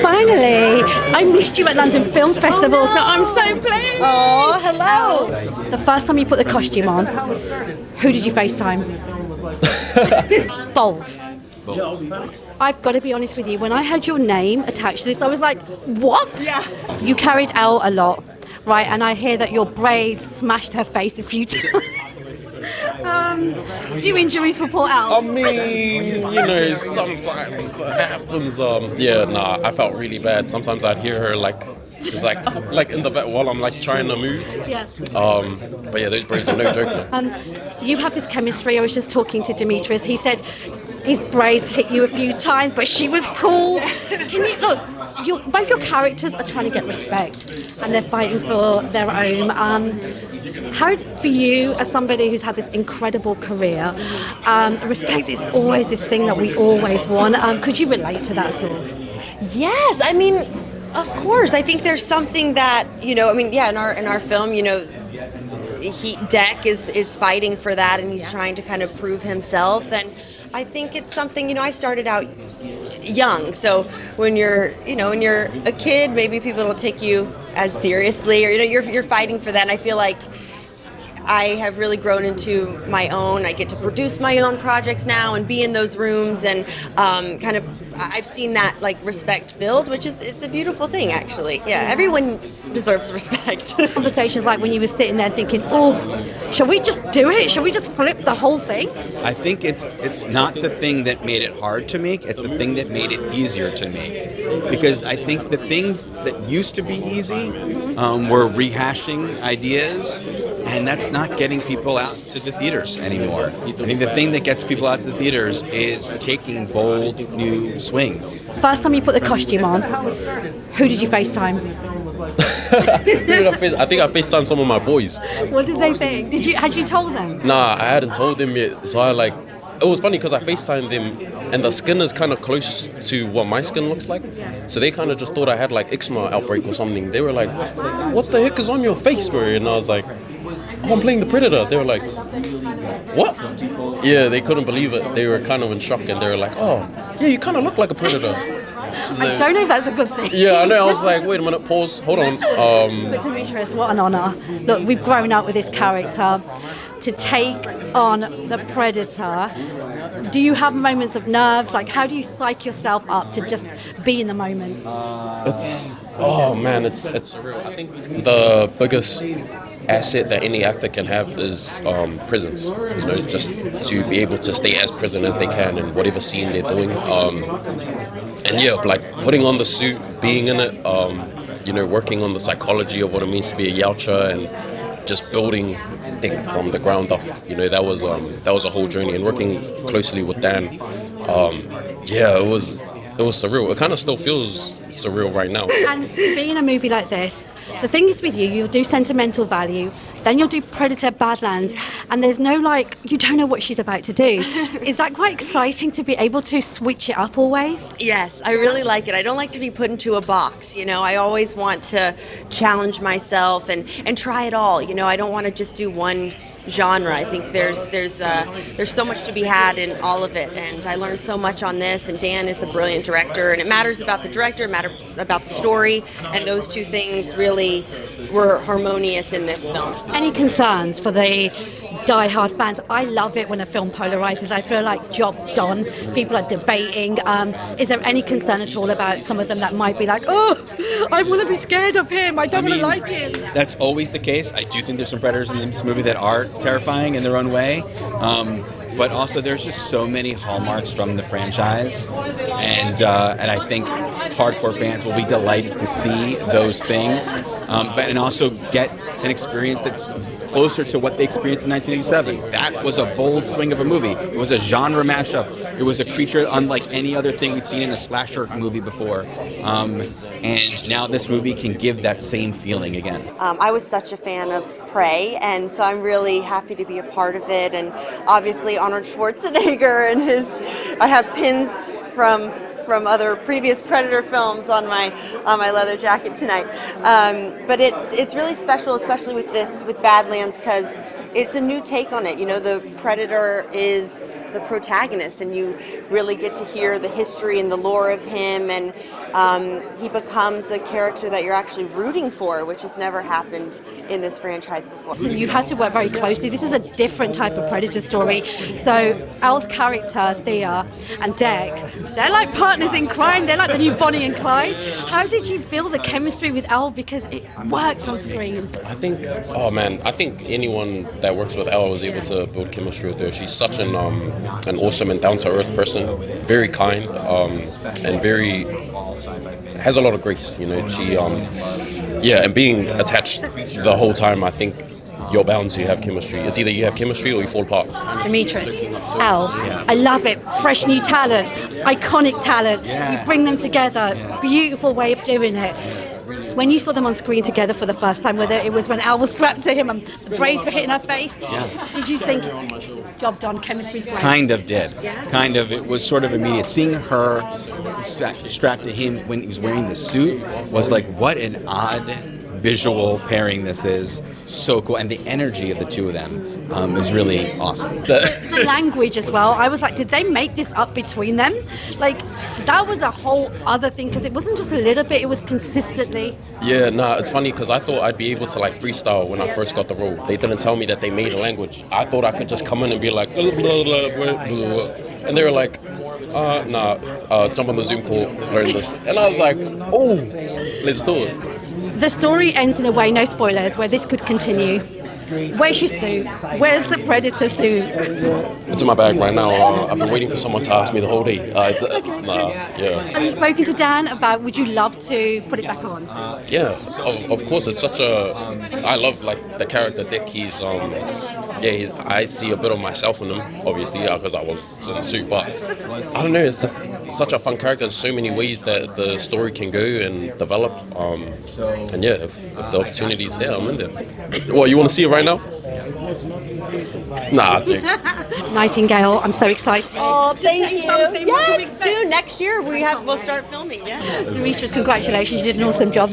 Finally, I missed you at London Film Festival, so I'm so pleased. Oh, hello. The first time you put the costume on, who did you FaceTime? Bold. I've got to be honest with you, when I heard your name attached to this, I was like, what? Yeah. You carried Elle a lot, right? And I hear that your braids smashed her face a few times. Few injuries for poor Elle. I mean, sometimes it happens. I felt really bad. Sometimes I'd hear her just like in the back while I'm like trying to move. Yeah. But yeah, those braids are no joke. You have this chemistry. I was just talking to Demetrius. He said his braids hit you a few times, but she was cool. Can you look? Both your characters are trying to get respect, and they're fighting for their own. How, for you, as somebody who's had this incredible career, respect is always this thing that we always want. Could you relate to that at all? Yes, I mean, of course. I think there's something that, in our film, Deck is fighting for that, and he's trying to kind of prove himself. And I think it's something, I started out young, so when you're a kid, maybe people don't take you as seriously, or you're fighting for that. And I feel like I have really grown into my own. I get to produce my own projects now and be in those rooms, and I've seen that respect build, which it's a beautiful thing, actually. Yeah, everyone deserves respect. Conversations like when you were sitting there thinking, oh, shall we just do it? Shall we just flip the whole thing? I think it's not the thing that made it hard to make, it's the thing that made it easier to make. Because I think the things that used to be easy were rehashing ideas, and that's not getting people out to the theaters anymore. I think the thing that gets people out to the theaters is taking bold new swings. First time you put the costume on, who did you FaceTime? I think I FaceTimed some of my boys. What did they think? Had you told them? Nah, I hadn't told them yet. So it was funny because I FaceTimed them, and the skin is kind of close to what my skin looks like. So they kind of just thought I had eczema outbreak or something. They were like, what the heck is on your face, bro? And I was like, oh, I'm playing the Predator. They were like, what? Yeah, they couldn't believe it. They were kind of in shock, and they were like, oh, yeah, you kind of look like a Predator. So, I don't know if that's a good thing. Yeah, I know. I was like, wait a minute, pause, hold on. But Demetrius, what an honour. Look, we've grown up with this character. To take on the Predator, do you have moments of nerves? How do you psych yourself up to just be in the moment? It's surreal. I think the biggest asset that any actor can have is presence. Just to be able to stay as present as they can in whatever scene they're doing. Putting on the suit, being in it, working on the psychology of what it means to be a Yautja, and just building Dick from the ground up. That was a whole journey, and working closely with Dan. It was surreal. It kind of still feels surreal right now. And being a movie like this, the thing is with you'll do sentimental value, then you'll do Predator Badlands, and there's no you don't know what she's about to do. Is that quite exciting to be able to switch it up always? Yes, I really like it. I don't like to be put into a box, I always want to challenge myself and try it all. I don't want to just do one genre. I think there's so much to be had in all of it, and I learned so much on this, and Dan is a brilliant director, and it matters about the director, it matters about the story, and those two things really were harmonious in this film. Any concerns for the die-hard fans? I love it when a film polarizes. I feel like job done. People are debating. Is there any concern at all about some of them that might be like, oh, I want to be scared of him, I don't want to like him? That's always the case. I do think there's some predators in this movie that are terrifying in their own way. But also there's just so many hallmarks from the franchise, and I think hardcore fans will be delighted to see those things, and also get an experience that's closer to what they experienced in 1987. That was a bold swing of a movie. It was a genre mashup. It was a creature unlike any other thing we'd seen in a slasher movie before. And now this movie can give that same feeling again. I was such a fan of Prey, and so I'm really happy to be a part of it. And obviously Arnold Schwarzenegger and I have pins from other previous Predator films on my leather jacket tonight. But it's really special, especially with Badlands, because it's a new take on it. The Predator is the protagonist, and you really get to hear the history and the lore of him, and he becomes a character that you're actually rooting for, which has never happened in this franchise before. You had to work very closely. This is a different type of Predator story. So Elle's character, Thea, and Deck, they're like partners in crime. They're like the new Bonnie and Clyde. How did you build the chemistry with Elle? Because it worked on screen. I think anyone that works with Elle was able to build chemistry with her. She's such an awesome and down-to-earth person, very kind, and very has a lot of grace. You know, she and being attached the whole time, I think you're bound to have chemistry. It's either you have chemistry or you fall apart. Demetrius, Elle, I love it. Fresh new talent, iconic talent. You bring them together. Beautiful way of doing it. When you saw them on screen together for the first time, whether it was when Elle was strapped to him and the braids were hitting her face, did you think, job done, chemistry's great? Kind of did. Kind of. It was sort of immediate. Seeing her strapped to him when he was wearing the suit was like, what an odd visual pairing this is. So cool. And the energy of the two of them is really awesome. The language as well. I was like, did they make this up between them? Like, that was a whole other thing, because it wasn't just a little bit, it was consistently. Yeah, it's funny because I thought I'd be able to like freestyle when I first got the role. They didn't tell me that they made a language. I thought I could just come in and be like, blah, blah, blah, blah, blah. And they were like, jump on the Zoom call, learn this. And I was like, oh, let's do it. The story ends in a way, no spoilers, where this could continue. Where's your suit? Where's the Predator suit? It's in my bag right now. I've been waiting for someone to ask me the whole day. Have you spoken to Dan about, would you love to put it back on? Yeah, of course. It's such a. I love like the character Dick. I see a bit of myself in him, obviously, because I was in the suit. But I don't know. It's just such a fun character. There's so many ways that the story can go and develop. And yeah, if the opportunity's there, I'm in there. Well, you want to see it right now? Nah, jokes. Nightingale, I'm so excited. Oh, thank you. Yes, soon next year we'll start filming. Yeah. Demetrius, congratulations. You did an awesome job.